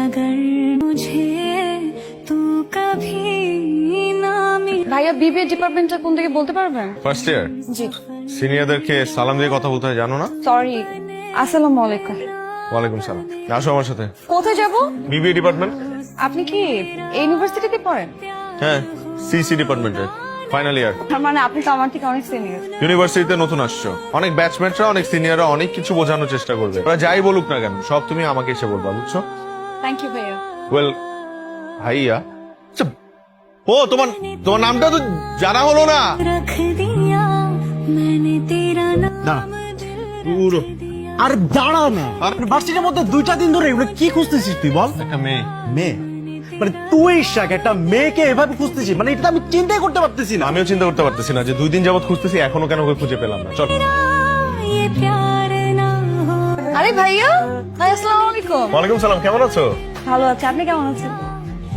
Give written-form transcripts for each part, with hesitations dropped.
अगर मुझे तू कभी ना मिले। ভাইয়া বিবিএ ডিপার্টমেন্টটা কোন দিকে বলতে পারবেন? ফার্স্ট ইয়ার জি সিনিয়রদেরকে সালাম দিয়ে কথা বলতে হয় জানো না? সরি। আসসালামু আলাইকুম। ওয়ালাইকুম সালাম। আসো আমার সাথে। কোথায় যাব? BBA department. আপনি কি এই ইউনিভার্সিটিতে পড়েন? হ্যাঁ, সিসি ডিপার্টমেন্টে ফাইনাল ইয়ার। তার মানে আপনি তো আমার থেকে অনেক সিনিয়র। ইউনিভার্সিটিতে নতুন আসছো, অনেক ব্যাচমেটরা অনেক সিনিয়ররা অনেক কিছু বোঝানোর চেষ্টা করবে। ওরা যাই বলুক না কেন সব তুমি আমাকে এসে বলবা, বুঝছো? থ্যাংক ইউ ভাইয়া। ওয়েল ভাইয়া। আচ্ছা, ও তোমার তোমার নামটা তো জানা হলো না। रख दिया मैंने तेरा नाम পুরো আর দাঁড়া না ভার্সিটির মধ্যে 2টা দিন ধরে এগুলো কি খুঁজতেছিস তুই বল? একটা মেয়ে। মেয়ে মানে তুই শাক একটা মেয়েকে এভাবে খুঁজতেছিস, মানে এটা আমি চিন্তাই করতে পারতেছি না। আমিও চিন্তা করতে পারতেছি না যে 2 দিন যাবত খুঁজতেছি এখনো কেন ওকে খুঁজে পেলাম না। চল। ये प्यार ना हो। আরে ভাইয়া, ভাই আসসালামু আলাইকুম। ওয়ালাইকুম সালাম, কেমন আছো? ভালো আছি, আপনি কেমন আছেন?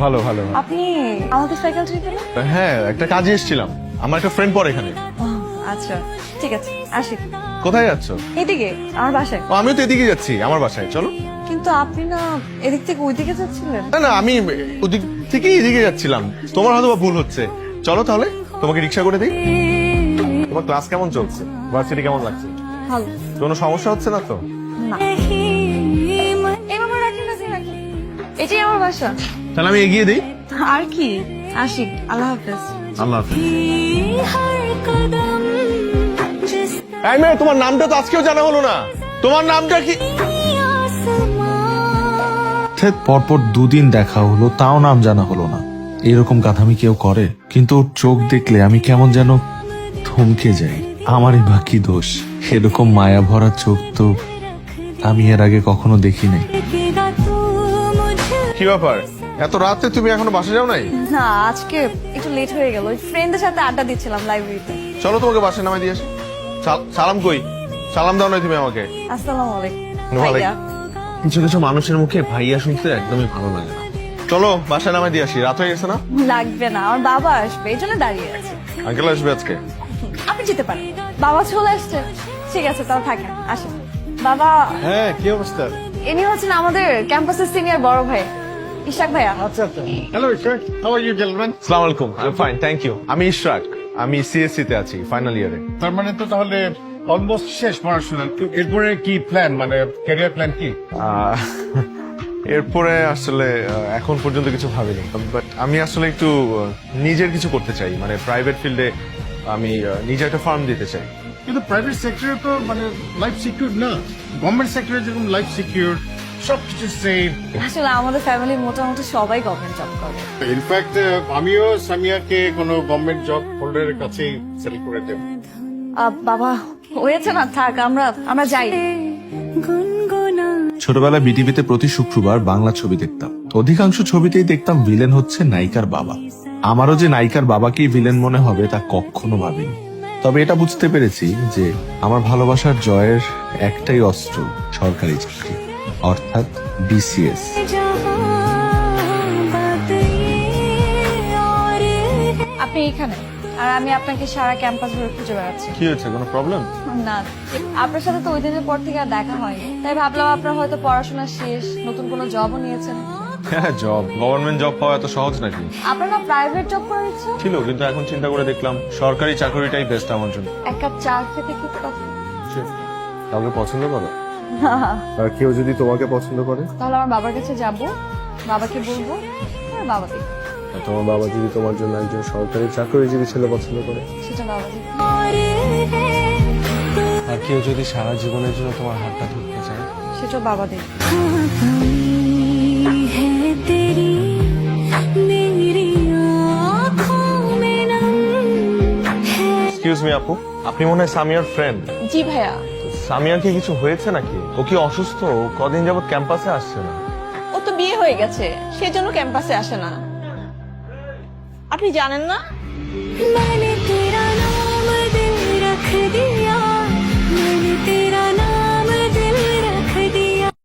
ভালো ভালো। আপনি আমাদের ফ্যাকাল্টিতে না? হ্যাঁ, একটা কাজে এসেছিলাম। আমার একটা ফ্রেন্ড পড়ে এখানে। আচ্ছা ঠিক আছে, আসি। কোথায় যাচ্ছ? এদিকে আমার বাসায়। ও, আমিও তো এদিকে যাচ্ছি, আমার বাসায়। চলো। কিন্তু আপনি না এদিক থেকে ওই দিকে যাচ্ছিলেন? না না, আমি ওদিক থেকে এদিকে যাচ্ছিলাম। তোমার হয়তো বা ভুল হচ্ছে। চলো তাহলে, তোমাকে রিক্সা করে দিই। তোমার ক্লাস কেমন চলছে? ভার্সিটি কেমন লাগছে? ভালো। কোনো সমস্যা হচ্ছে না তো? না। এই মামা রাখি না, রাখি। এটাই আমার বাসা। তাহলে আমি এগিয়ে দিই। আর কি, আসি। আল্লাহ হাফেজ। আল্লাহ হাফেজ। हर कदम जिस এই মেয়ে, তোমার নামটা তো আজকেও জানা হলো না। তোমার নামটা কি? आसमां পরপর 2 দিন দেখা হলো, তাও নাম জানা হলো না। এরকম কাঁথামি কেউ করে? কিন্তু ওর চোখ দেখলে আমি কেমন যেন থমকে যাই। আমারই বা কি দোষ? এরকম মায়া ভরা চোখ তো আমি এর আগে কখনো দেখি নাই। देगा तू मुझे। কি ব্যাপার, এত রাতে তুমি এখনো বাসা যাও নাই? না, আজকে একটু লেট হয়ে গেল। ফ্রেন্ডদের সাথে আড্ডা দিচ্ছিলাম লাইব্রেরিতে। চলো তোমাকে বাসায় নামাই দিয়ে আসি। সালাম কই? সালাম দাও নাই তুমি আমাকে। আসসালামু আলাইকুম। ওয়ালাইকুম। ভাইয়া। কিছু কিছু মানুষের মুখে ভাইয়া শুনতে একদমই ভালো লাগে না। চলো বাসায় নামাই দিয়ে আসি, রাত হয়ে গেছে না? লাগবে না, আমার বাবা আসবে, এই জন্য দাঁড়িয়ে আছে। আঙ্কেল আসবে আজকে? আপনি যেতে পারেন। বাবা চলে আসছে। ঠিক আছে, তাও থাকেন, আসেন। বাবা, হ্যাঁ, কি অবস্থা? ইনি হচ্ছেন আমাদের ক্যাম্পাসের সিনিয়র বড় ভাই ইশাক ভাইয়া। আচ্ছা আচ্ছা। Hello sir, how are you gentleman? আসসালামু আলাইকুম। I am fine, thank you. আমি ইশরাক, আমি সিএসসি তে আছি, ফাইনাল ইয়ারে। তার মানে তো তাহলে অলমোস্ট শেষ পড়াশোনা। তো এরপরে কি প্ল্যান, মানে ক্যারিয়ার প্ল্যান কি? এরপরে আসলে এখন পর্যন্ত কিছু ভাবিনি, বাট আমি আসলে একটু নিজের কিছু করতে চাই, মানে প্রাইভেট ফিল্ডে আমি নিজে একটা ফার্ম দিতে চাই। কিন্তু প্রাইভেট সেক্টরে তো মানে লাইফ সিকিউর না, গভর্নমেন্ট সেক্টরে যেরকম লাইফ সিকিউর, সবকিছু সেফ। আসলে আমাদের ফ্যামিলির মোটামুটি সবাই গভর্নমেন্ট জব করে। ইনফ্যাক্ট আমিও সামিয়াকে কোনো গভর্নমেন্ট জব হোল্ডারের কাছেই সেল করে দেব। বাবা হয়েছে না, থাক, আমরা যাই। गुनगुना ছোটবেলায় বিটিভিতে প্রতি শুক্রবার বাংলা ছবি দেখতাম। অধিকাংশ ছবিতেই দেখতাম ভিলেন হচ্ছে নায়িকার বাবা। আমারও যে নায়িকার বাবাকেই ভিলেন মনে হবে তা কখনো ভাবিনি। তবে এটা বুঝতে পেরেছি যে আমার ভালোবাসার জয়ের একটাই অস্ত্র, সরকারি চাকরি, অর্থাৎ বিসিএস। जहां बात ये और है। আপনি এখানে, আর আমি আপনাকে সারা ক্যাম্পাস ঘুরে খুঁজে বেড়াচ্ছি। কি হয়েছে, কোনো প্রবলেম? না, আপনার সাথে তো ওই দিনের পর থেকে আর দেখা হয়নি, তাই ভাবলাম আপনার হয়তো পড়াশোনা শেষ, নতুন কোনো জবও নিয়েছেন। হ্যাঁ, জব, গভর্নমেন্ট জব পাওয়া এত সহজ নাকি? আপনার না প্রাইভেট জব করার ইচ্ছা ছিল, কিন্তু এখন চিন্তা করে দেখলাম সরকারি চাকরিটাই বেস্ট আমার জন্য। এক কাপ চা খেতে কি কথা? কাউকে পছন্দ করো? আর কেউ যদি তোমাকে পছন্দ করে? তাহলে আমার বাবার কাছে যাব, বাবাকে বলবো, আর বাবা দেখবে। আর তোমার বাবা যদি তোমার জন্য একজন সরকারি চাকরিজীবী ছেলে পছন্দ করে? সেটা বাবা দেখবে। और है तू আর কেউ যদি সারা জীবনের জন্য তোমার হাতটা ধরতে চায়? সেটা বাবা দেখবে। हाँ, कमी है तेरी मेरी आँखों में नम है। এক্সকিউজ মি আপু, আপনি মনে হয় সামিয়ার ফ্রেন্ড? জি ভাইয়া। সামিয়ার কি কিছু হয়েছে নাকি? ও কি অসুস্থ? ও কদিন যাবত ক্যাম্পাসে আসছে না। ও তো বিয়ে হয়ে গেছে, সেজন্য ক্যাম্পাসে আসে না। আপনি জানেন না? मैंने